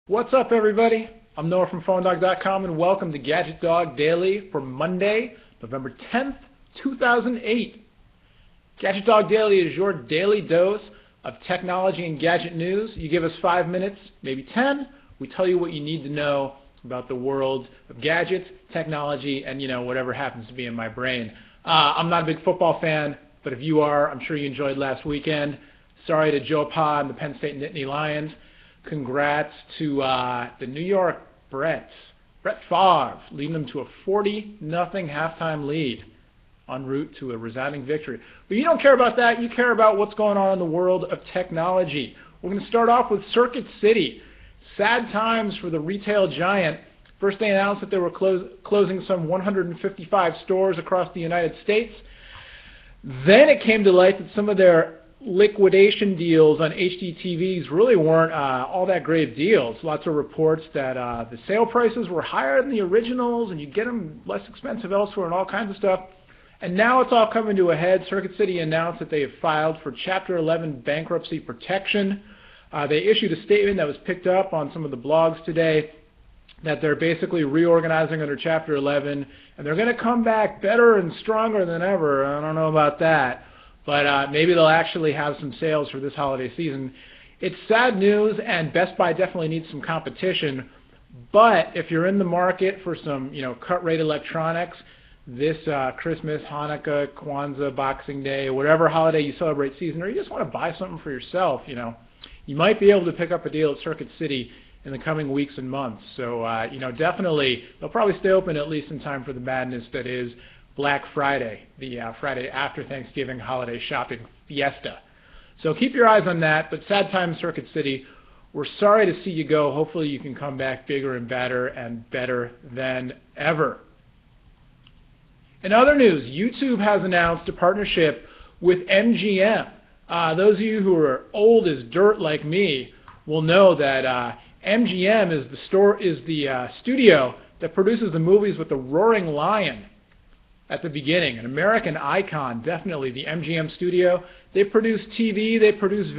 What's up, everybody? I'm Noah from PhoneDog.com, and welcome to GadgetDog Daily for Monday, November 10th, 2008. GadgetDog Daily is your daily dose of technology and gadget news. You give us 5 minutes, maybe 10. We tell you what you need to know about the world of gadgets, technology, and whatever happens to be in my brain. I'm not a big football fan, but if you are, I'm sure you enjoyed last weekend. Sorry to Joe Pa and the Penn State Nittany Lions. Congrats to the New York Brett Favre, leading them to a 40-0 halftime lead en route to a resounding victory. But you don't care about that. You care about what's going on in the world of technology. We're going to start off with Circuit City. Sad times for the retail giant. First, they announced that they were closing some 155 stores across the United States. Then it came to light that some of their liquidation deals on HD TVs really weren't all that great deals. Lots of reports that the sale prices were higher than the originals and you get them less expensive elsewhere and all kinds of stuff. And now it's all coming to a head. Circuit City announced that they have filed for Chapter 11 bankruptcy protection. They issued a statement that was picked up on some of the blogs today that they're basically reorganizing under Chapter 11 and they're going to come back better and stronger than ever. I don't know about that. But maybe they'll actually have some sales for this holiday season. It's sad news, and Best Buy definitely needs some competition. But if you're in the market for some, cut-rate electronics, this Christmas, Hanukkah, Kwanzaa, Boxing Day, whatever holiday you celebrate season, or you just want to buy something for yourself, you might be able to pick up a deal at Circuit City in the coming weeks and months. So, definitely, they'll probably stay open at least in time for the madness that is Black Friday, the Friday after Thanksgiving holiday shopping fiesta. So keep your eyes on that, but sad time Circuit City. We're sorry to see you go. Hopefully you can come back bigger and better than ever. In other news, YouTube has announced a partnership with MGM. Those of you who are old as dirt like me will know that MGM is the studio that produces the movies with the roaring lion at the beginning, an American icon, definitely, the MGM studio. They produce TV, they produce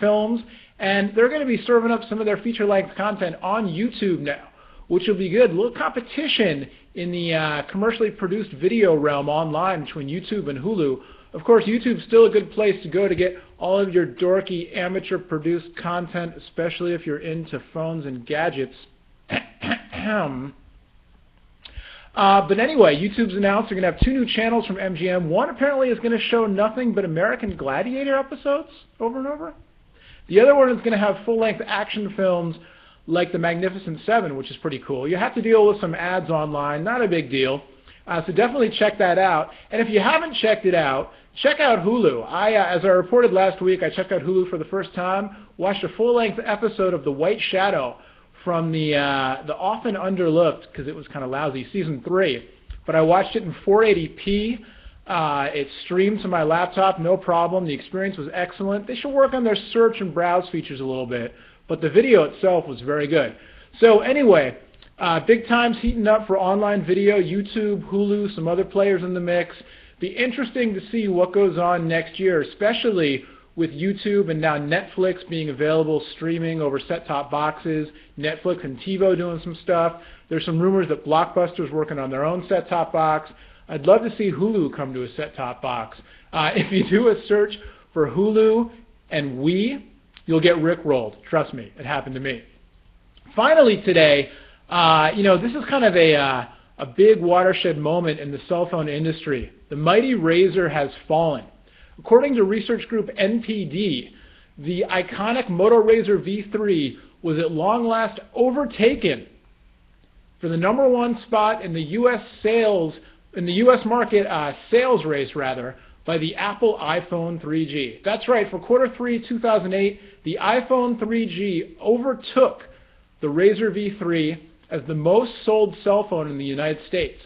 films, and they're going to be serving up some of their feature-length content on YouTube now, which will be good. A little competition in the commercially produced video realm online between YouTube and Hulu. Of course, YouTube's still a good place to go to get all of your dorky, amateur-produced content, especially if you're into phones and gadgets. But anyway, YouTube's announced they're going to have 2 new channels from MGM. One apparently is going to show nothing but American Gladiator episodes over and over. The other one is going to have full-length action films like The Magnificent Seven, which is pretty cool. You have to deal with some ads online, not a big deal. So definitely check that out. And if you haven't checked it out, check out Hulu. As I reported last week, I checked out Hulu for the first time, watched a full-length episode of The White Shadow from the often underlooked, because it was kind of lousy, season 3. But I watched it in 480p. It streamed to my laptop, no problem. The experience was excellent. They should work on their search and browse features a little bit, but the video itself was very good. So anyway, big times heating up for online video, YouTube, Hulu, some other players in the mix. Be interesting to see what goes on next year, especially with YouTube and now Netflix being available streaming over set-top boxes, Netflix and TiVo doing some stuff. There's some rumors that Blockbuster's working on their own set-top box. I'd love to see Hulu come to a set-top box. If you do a search for Hulu and Wii, you'll get rickrolled. Trust me, it happened to me. Finally today, this is kind of a big watershed moment in the cell phone industry. The mighty Razr has fallen. According to research group NPD, the iconic Moto Razr V3 was at long last overtaken for the #1 spot in the U.S. market sales race by the Apple iPhone 3G. That's right, for Q3 2008, the iPhone 3G overtook the Razr V3 as the most sold cell phone in the United States.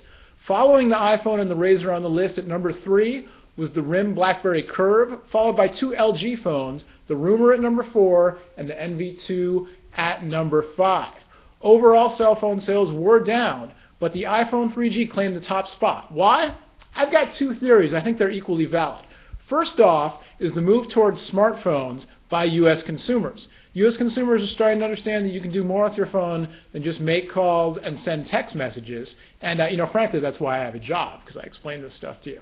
Following the iPhone and the Razr on the list at number 3 was the RIM BlackBerry Curve, followed by 2 LG phones, the Rumor at number 4 and the NV2 at number 5. Overall cell phone sales were down, but the iPhone 3G claimed the top spot. Why? I've got 2 theories. I think they're equally valid. First off is the move towards smartphones by U.S. consumers. U.S. consumers are starting to understand that you can do more with your phone than just make calls and send text messages. And frankly, that's why I have a job, because I explain this stuff to you.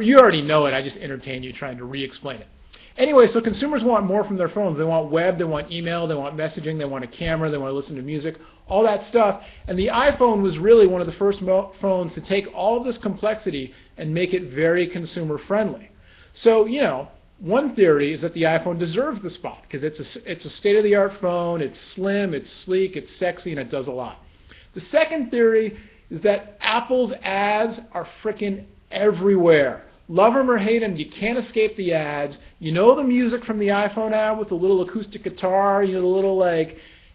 You already know it. I just entertain you trying to re-explain it. Anyway, so consumers want more from their phones. They want web, they want email, they want messaging, they want a camera, they want to listen to music, all that stuff. And the iPhone was really one of the first phones to take all of this complexity and make it very consumer friendly. So, one theory is that the iPhone deserves the spot because it's a state-of-the-art phone, it's slim, it's sleek, it's sexy, and it does a lot. The second theory is that Apple's ads are frickin' everywhere. Love them or hate them, you can't escape the ads. You know the music from the iPhone ad with the little acoustic guitar, the little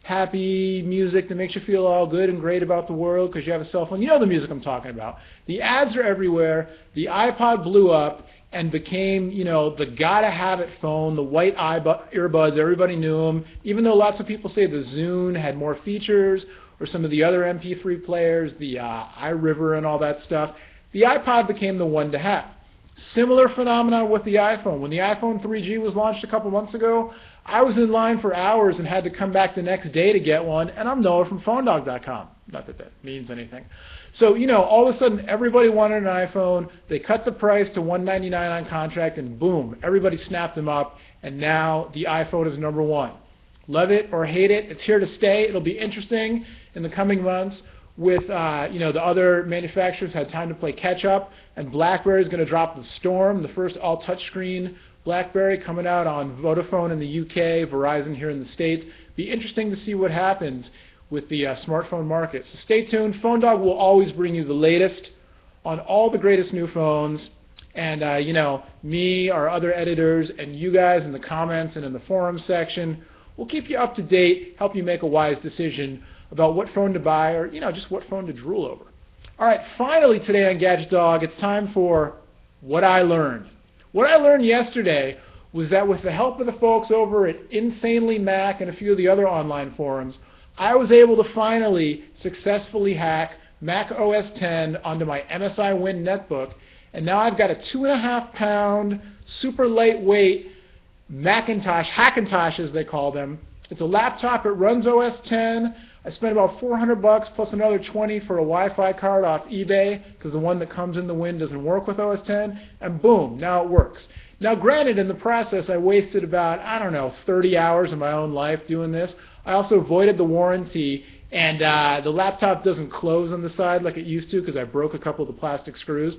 happy music that makes you feel all good and great about the world because you have a cell phone. You know the music I'm talking about. The ads are everywhere. The iPod blew up and became, the gotta-have-it phone, the white earbuds, everybody knew them. Even though lots of people say the Zune had more features or some of the other MP3 players, the iRiver and all that stuff, the iPod became the one to have. Similar phenomenon with the iPhone. When the iPhone 3G was launched a couple months ago, I was in line for hours and had to come back the next day to get one, and I'm Noah from PhoneDog.com. Not that that means anything. So, all of a sudden, everybody wanted an iPhone. They cut the price to $199 on contract, and boom, everybody snapped them up, and now the iPhone is number one. Love it or hate it, it's here to stay. It'll be interesting in the coming months with, the other manufacturers had time to play catch-up, and BlackBerry is going to drop the Storm, the first all-touchscreen BlackBerry coming out on Vodafone in the UK, Verizon here in the States. Be interesting to see what happens with the smartphone market. So stay tuned. PhoneDog will always bring you the latest on all the greatest new phones. And, me, our other editors, and you guys in the comments and in the forum section will keep you up to date, help you make a wise decision about what phone to buy or, just what phone to drool over. All right, finally today on GadgetDog, it's time for What I Learned. What I learned yesterday was that with the help of the folks over at Insanely Mac and a few of the other online forums, I was able to finally successfully hack Mac OS X onto my MSI Win netbook, and now I've got a 2.5-pound, super lightweight Hackintosh as they call them. It's a laptop, it runs OS X. I spent about $400 plus another $20 for a Wi-Fi card off eBay because the one that comes in the Win doesn't work with OS X, and boom, now it works. Now granted, in the process I wasted about, 30 hours of my own life doing this. I also voided the warranty, and the laptop doesn't close on the side like it used to because I broke a couple of the plastic screws,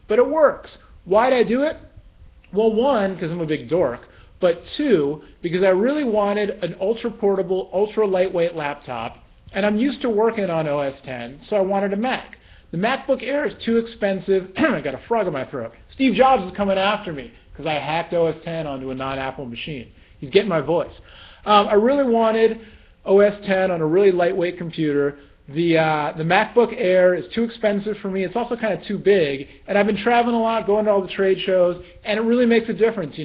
but it works. Why did I do it? Well, one, because I'm a big dork, but two, because I really wanted an ultra-portable, ultra-lightweight laptop. And I'm used to working on OS X, so I wanted a Mac. The MacBook Air is too expensive. I got a frog in my throat. Steve Jobs is coming after me because I hacked OS X onto a non-Apple machine. He's getting my voice. I really wanted OS X on a really lightweight computer. The MacBook Air is too expensive for me. It's also kind of too big. And I've been traveling a lot, going to all the trade shows, and it really makes a difference,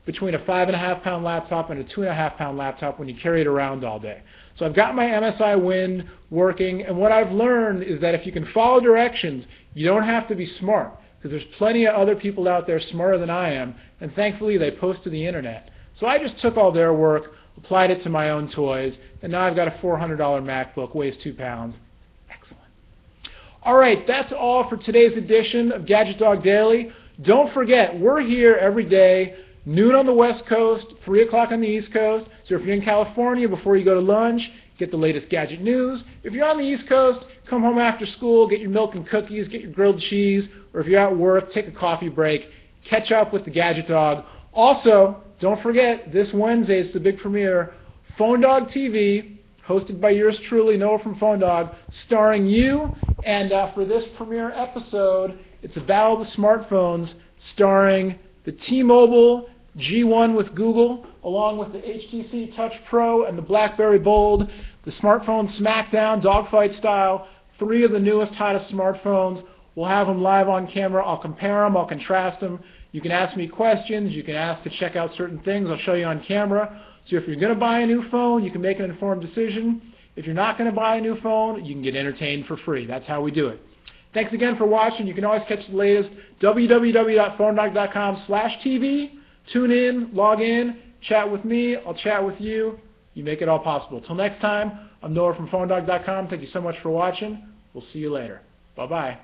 between a 5.5-pound laptop and a 2.5-pound laptop when you carry it around all day. So I've got my MSI Win working, and what I've learned is that if you can follow directions, you don't have to be smart, because there's plenty of other people out there smarter than I am, and thankfully they post to the internet. So I just took all their work, applied it to my own toys, and now I've got a $400 MacBook, weighs 2 pounds. Excellent. All right, that's all for today's edition of GadgetDog Daily. Don't forget, we're here every day, noon on the West Coast, 3 o'clock on the East Coast. So if you're in California, before you go to lunch, get the latest gadget news. If you're on the East Coast, come home after school, get your milk and cookies, get your grilled cheese, or if you're at work, take a coffee break, catch up with the Gadget Dog. Also, don't forget, this Wednesday is the big premiere, PhoneDog TV, hosted by yours truly, Noah from PhoneDog, starring you. And for this premiere episode, it's a battle of the smartphones, starring the T-Mobile G1 with Google, along with the HTC Touch Pro and the BlackBerry Bold, the smartphone smackdown, dogfight style, 3 of the newest, hottest smartphones. We'll have them live on camera. I'll compare them. I'll contrast them. You can ask me questions. You can ask to check out certain things. I'll show you on camera. So if you're going to buy a new phone, you can make an informed decision. If you're not going to buy a new phone, you can get entertained for free. That's how we do it. Thanks again for watching. You can always catch the latest, www.phonedog.com/TV. Tune in, log in, chat with me, I'll chat with you. You make it all possible. Till next time, I'm Noah from PhoneDog.com. Thank you so much for watching. We'll see you later. Bye-bye.